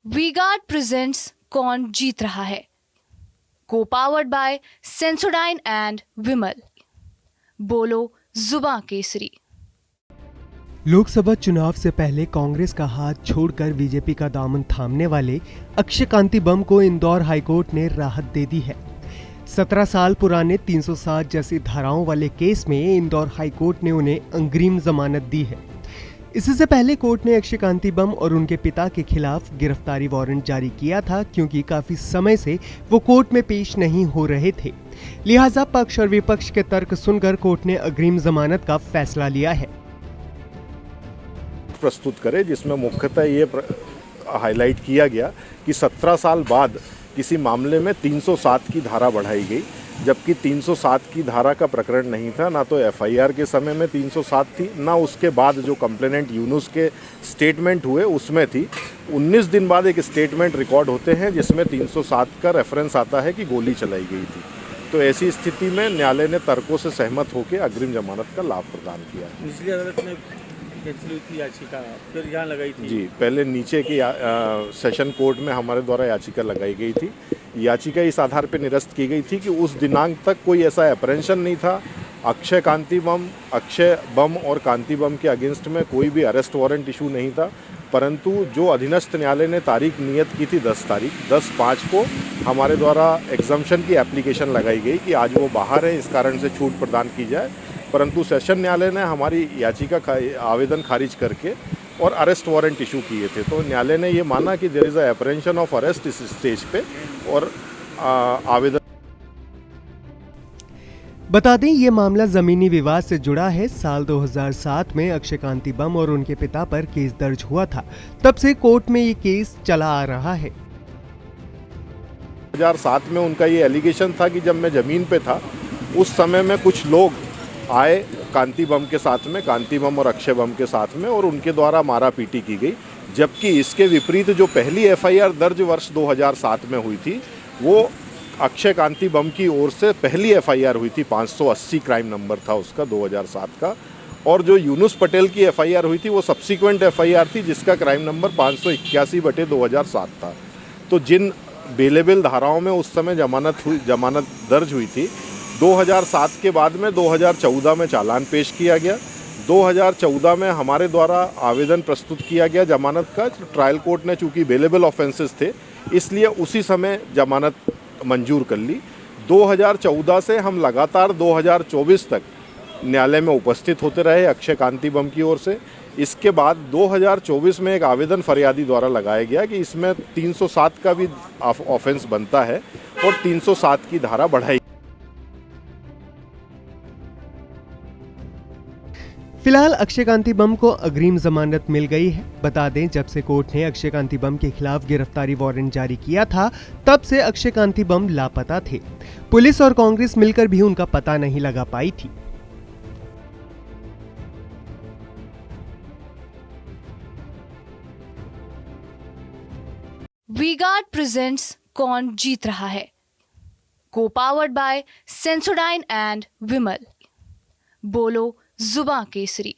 V-Guard presents कौन जीत रहा है, को पावर्ड बाय सेंसोडाइन एंड विमल। बोलो जुबां केसरी। लोकसभा चुनाव से पहले कांग्रेस का हाथ छोड़कर बीजेपी का दामन थामने वाले अक्षय कांति बम को इंदौर हाईकोर्ट ने राहत दे दी है। 17 साल पुराने 307 जैसी धाराओं वाले केस में इंदौर हाईकोर्ट ने उन्हें अग्रिम जमानत दी है। इससे पहले कोर्ट ने अक्षय कांति बम और उनके पिता के खिलाफ गिरफ्तारी वारंट जारी किया था, क्योंकि काफी समय से वो कोर्ट में पेश नहीं हो रहे थे। लिहाजा पक्ष और विपक्ष के तर्क सुनकर कोर्ट ने अग्रिम जमानत का फैसला लिया है। प्रस्तुत करे जिसमें मुख्यतः ये हाईलाइट किया गया कि 17 साल बाद किसी मामले में 307 की धारा बढ़ाई गई, जबकि 307 की धारा का प्रकरण नहीं था। ना तो एफआईआर के समय में 307 थी, ना उसके बाद जो कंप्लेनेंट यूनुस के स्टेटमेंट हुए उसमें थी। 19 दिन बाद एक स्टेटमेंट रिकॉर्ड होते हैं जिसमें 307 का रेफरेंस आता है कि गोली चलाई गई थी। तो ऐसी स्थिति में न्यायालय ने तर्कों से सहमत होकर अग्रिम जमानत का लाभ प्रदान किया। निचली अदालत में कैंसिल हुई थी याचिका, फिर यहाँ लगाई थी। जी, पहले नीचे की सेशन कोर्ट में हमारे द्वारा याचिका लगाई गई थी। याचिका इस आधार पर निरस्त की गई थी कि उस दिनांक तक कोई ऐसा एप्रेंशन नहीं था। अक्षय बम और कांति बम के अगेंस्ट में कोई भी अरेस्ट वारंट इशू नहीं था, परंतु जो अधीनस्थ न्यायालय ने तारीख नियत की थी 10/5 को हमारे द्वारा एग्जम्पशन की एप्लीकेशन लगाई गई कि आज वो बाहर है, इस कारण से छूट प्रदान की जाए। परंतु सेशन न्यायालय ने हमारी याचिका आवेदन खारिज करके और अरेस्ट वारंट इशू किए थे। तो न्यायालय ने ये माना कि there is a apprehension of arrest इस स्टेज पे और आवेदन। बता दें, ये मामला जमीनी विवाद से जुड़ा है। साल 2007 में अक्षय कांति बम और उनके पिता पर केस दर्ज हुआ था। तब से कोर्ट में ये केस चला आ रहा है। 2007 में उनका ये एलिगेशन था कि जब मैं ज़मीन पे था उस समय में कुछ लोग आए कांति बम के साथ में, कांति बम और अक्षय बम के साथ में, और उनके द्वारा मारा पीटी की गई। जबकि इसके विपरीत जो पहली एफआईआर दर्ज वर्ष 2007 में हुई थी वो अक्षय कांति बम की ओर से पहली एफआईआर हुई थी। 580 क्राइम नंबर था उसका 2007 का। और जो यूनुस पटेल की एफआईआर हुई थी वो सब्सिक्वेंट एफआईआर थी जिसका क्राइम नंबर 581/2007 था। तो जिन बेलेबल धाराओं में उस समय जमानत दर्ज हुई थी, 2007 के बाद में 2014 में चालान पेश किया गया। 2014 में हमारे द्वारा आवेदन प्रस्तुत किया गया जमानत का। ट्रायल कोर्ट ने चूंकि बेलेबल ऑफेंसेस थे इसलिए उसी समय जमानत मंजूर कर ली। 2014 से हम लगातार 2024 तक न्यायालय में उपस्थित होते रहे अक्षय कांति बम की ओर से। इसके बाद 2024 में एक आवेदन फरियादी द्वारा लगाया गया कि इसमें 307 का भी ऑफेंस बनता है और 307 की धारा बढ़ाई। फिलहाल अक्षय कांति बम को अग्रिम जमानत मिल गई है। बता दें, जब से कोर्ट ने अक्षय कांति बम के खिलाफ गिरफ्तारी वारंट जारी किया था तब से अक्षय कांति बम लापता थे। पुलिस और कांग्रेस मिलकर भी उनका पता नहीं लगा पाई थी। वी-गार्ड प्रेजेंट्स कौन जीत रहा है, को पावर्ड बाय सेंसोडाइन एंड विमल। बोलो जुबां केसरी।